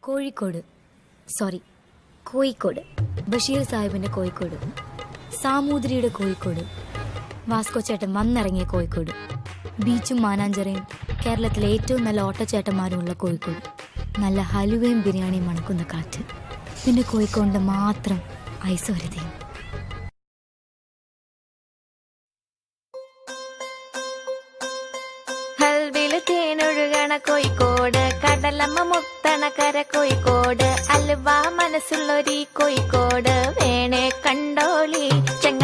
Kozhikode, sorry Kozhikode, Basheer സാഹിബിന്റെ കോഴിക്കോട്, സാമൂതിരിയുടെ Kozhikode, Vasco ചേട്ടൻ വന്നിറങ്ങിയ കോഴിക്കോട്, ബീച്ചും മാനാഞ്ചിറയും കേരളത്തിലെ ഏറ്റവും നല്ല ഓട്ടച്ചേട്ടന്മാരുമുള്ള കോഴിക്കോട്, നല്ല ഹലുവയും ബിരിയാണിയും മണക്കുന്ന കാറ്റ്, പിന്നെ കോഴിക്കോടിന്റെ മാത്രം ഐശ്വര്യതയും. ഹൽവില് തേനൊഴുകണ കോഴിക്കോട്, കടലമ്മ മുത്തണ കര കോഴിക്കോട്, അലുവ മനസ്സുള്ളൊരീ കോഴിക്കോട് വേണേ കണ്ടോളി ചെങ്ങ